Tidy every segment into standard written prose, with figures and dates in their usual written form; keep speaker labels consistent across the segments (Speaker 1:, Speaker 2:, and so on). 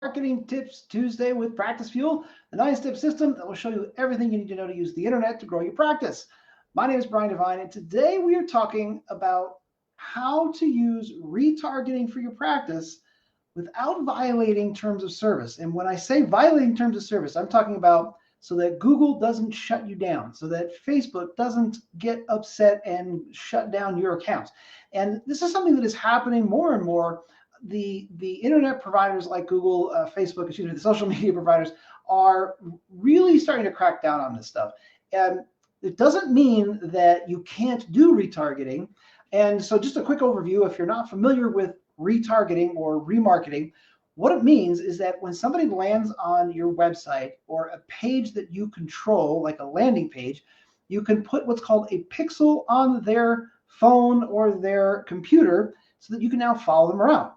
Speaker 1: Marketing Tips Tuesday with Practicefuel, the 9-step system that will show you everything you need to know to use the internet to grow your practice. My name is Brian Devine, and today we are talking about how to use retargeting for your practice without violating terms of service. And when I say violating terms of service, I'm talking about so that Google doesn't shut you down, so that Facebook doesn't get upset and shut down your account. And this is something that is happening more and more. The internet providers like Google, Facebook, excuse me, the social media providers are really starting to crack down on this stuff. And it doesn't mean that you can't do retargeting. And so just a quick overview, if you're not familiar with retargeting or remarketing, what it means is that when somebody lands on your website or a page that you control, like a landing page, you can put what's called a pixel on their phone or their computer so that you can now follow them around.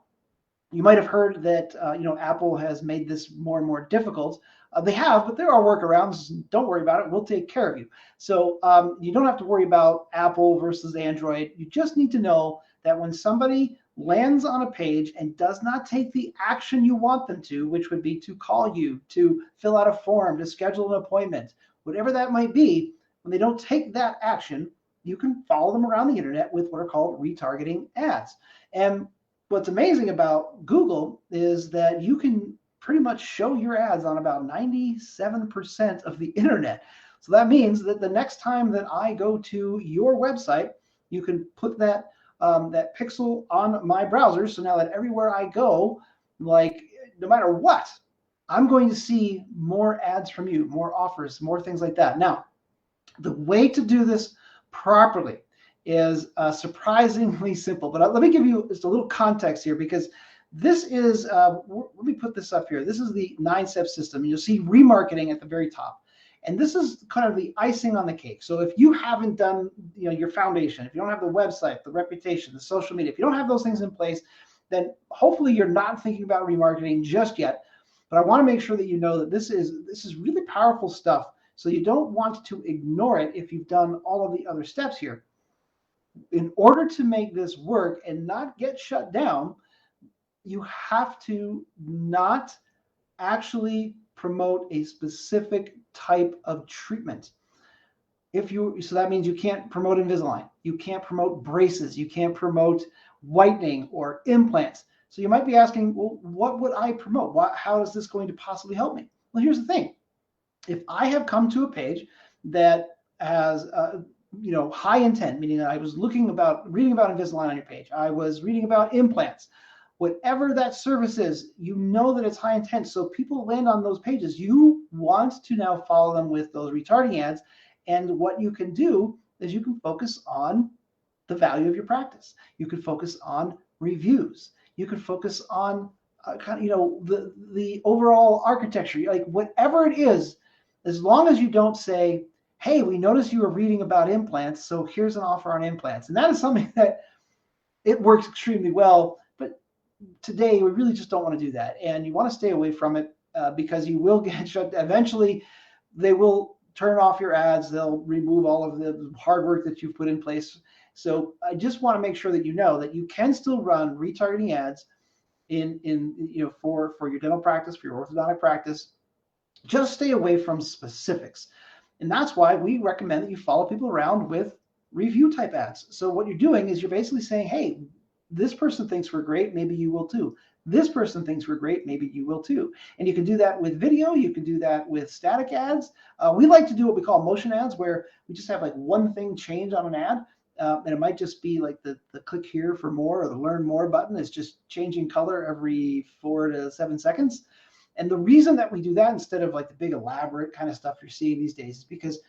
Speaker 1: You might have heard that Apple has made this more and more difficult. They have, but there are workarounds. Don't worry about it. We'll take care of you. So you don't have to worry about Apple versus Android. You just need to know that when somebody lands on a page and does not take the action you want them to, which would be to call you, to fill out a form, to schedule an appointment, whatever that might be, when they don't take that action, you can follow them around the internet with what are called retargeting ads. And what's amazing about Google is that you can pretty much show your ads on about 97% of the internet. So that means that the next time that I go to your website, you can put that pixel on my browser. So now that everywhere I go, like no matter what, I'm going to see more ads from you, more offers, more things like that. Now, the way to do this properly is surprisingly simple. But let me give you just a little context here, because this is, let me put this up here. This is the 9-step system. You'll see remarketing at the very top. And this is kind of the icing on the cake. So if you haven't done your foundation, if you don't have the website, the reputation, the social media, if you don't have those things in place, then hopefully you're not thinking about remarketing just yet. But I want to make sure that you know that this is really powerful stuff. So you don't want to ignore it if you've done all of the other steps here. In order to make this work and not get shut down, you have to not actually promote a specific type of treatment. So that means you can't promote Invisalign, you can't promote braces, you can't promote whitening or implants. So you might be asking, well, what would I promote? How is this going to possibly help me? Well, here's the thing. If I have come to a page that has high intent, meaning that I was reading about Invisalign on your page, I was reading about implants, whatever that service is, you know that it's high intent. So people land on those pages. You want to now follow them with those retargeting ads. And what you can do is you can focus on the value of your practice. You can focus on reviews. You can focus on the overall architecture, like whatever it is, as long as you don't say, hey, we noticed you were reading about implants, so here's an offer on implants. And that is something that it works extremely well. Today, we really just don't want to do that. And you want to stay away from it because you will get shut down. Eventually, they will turn off your ads. They'll remove all of the hard work that you've put in place. So I just want to make sure that you know that you can still run retargeting ads for your dental practice, for your orthodontic practice. Just stay away from specifics. And that's why we recommend that you follow people around with review type ads. So what you're doing is you're basically saying, hey, this person thinks we're great, maybe you will too. This person thinks we're great, maybe you will too. And you can do that with video, you can do that with static ads. We like to do what we call motion ads, where we just have like one thing change on an ad. And it might just be like the click here for more, or the learn more button is just changing color every 4 to 7 seconds. And the reason that we do that instead of like the big elaborate kind of stuff you're seeing these days is because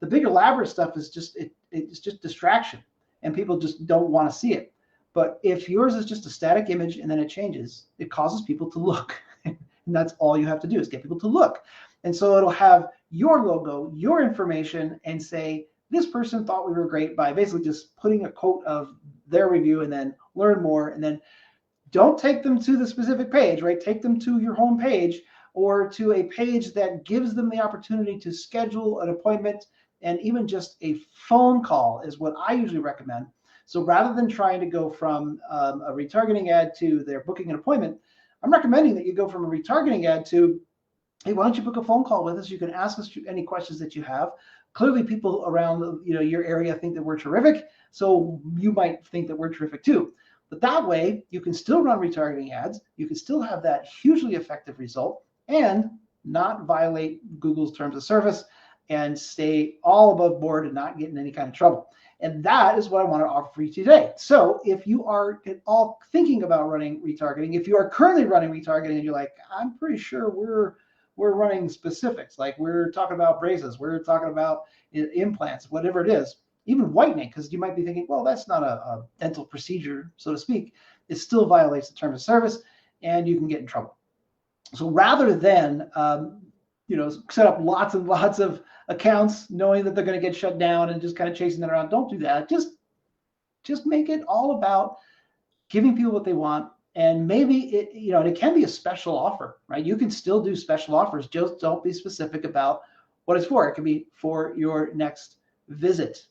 Speaker 1: the big elaborate stuff is just it's just distraction, and people just don't want to see it. But if yours is just a static image and then it changes, it causes people to look. And that's all you have to do is get people to look. And so it'll have your logo, your information, and say, this person thought we were great, by basically just putting a quote of their review and then learn more. And then don't take them to the specific page, right? Take them to your home page or to a page that gives them the opportunity to schedule an appointment, and even just a phone call is what I usually recommend. So rather than trying to go from a retargeting ad to their booking an appointment, I'm recommending that you go from a retargeting ad to, hey, why don't you book a phone call with us? You can ask us any questions that you have. Clearly, people around your area think that we're terrific, so you might think that we're terrific too. But that way, you can still run retargeting ads. You can still have that hugely effective result and not violate Google's terms of service and stay all above board and not get in any kind of trouble. And that is what I want to offer for you today. So if you are at all thinking about running retargeting, if you are currently running retargeting and you're like, I'm pretty sure we're running specifics, like we're talking about braces, we're talking about implants, whatever it is, even whitening, because you might be thinking, well, that's not a dental procedure, so to speak. It still violates the terms of service and you can get in trouble. So rather than set up lots and lots of accounts knowing that they're going to get shut down and just kind of chasing that around, don't do that. Just make it all about giving people what they want. And maybe it can be a special offer, right? You can still do special offers. Just don't be specific about what it's for. It can be for your next visit,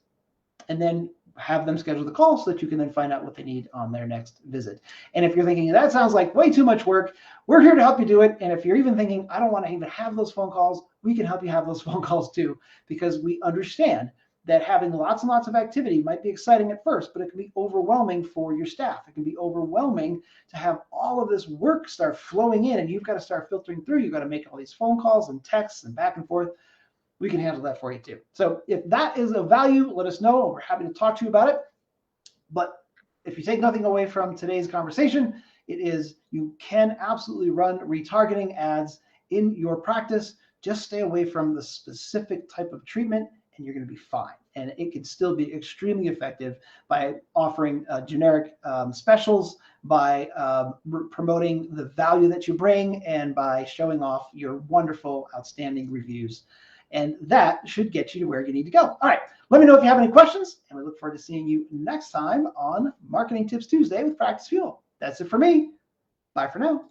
Speaker 1: and then have them schedule the call so that you can then find out what they need on their next visit. And if you're thinking that sounds like way too much work, we're here to help you do it. And if you're even thinking, I don't want to even have those phone calls, we can help you have those phone calls too, because we understand that having lots and lots of activity might be exciting at first, but it can be overwhelming for your staff. It can be overwhelming to have all of this work start flowing in, and you've got to start filtering through. You've got to make all these phone calls and texts and back and forth. We can handle that for you too. So if that is of value, let us know. We're happy to talk to you about it. But if you take nothing away from today's conversation, it is you can absolutely run retargeting ads in your practice. Just stay away from the specific type of treatment and you're going to be fine. And it can still be extremely effective by offering generic specials, by promoting the value that you bring, and by showing off your wonderful, outstanding reviews. And that should get you to where you need to go. All right, let me know if you have any questions, and we look forward to seeing you next time on Marketing Tips Tuesday with Practicefuel. That's it for me. Bye for now.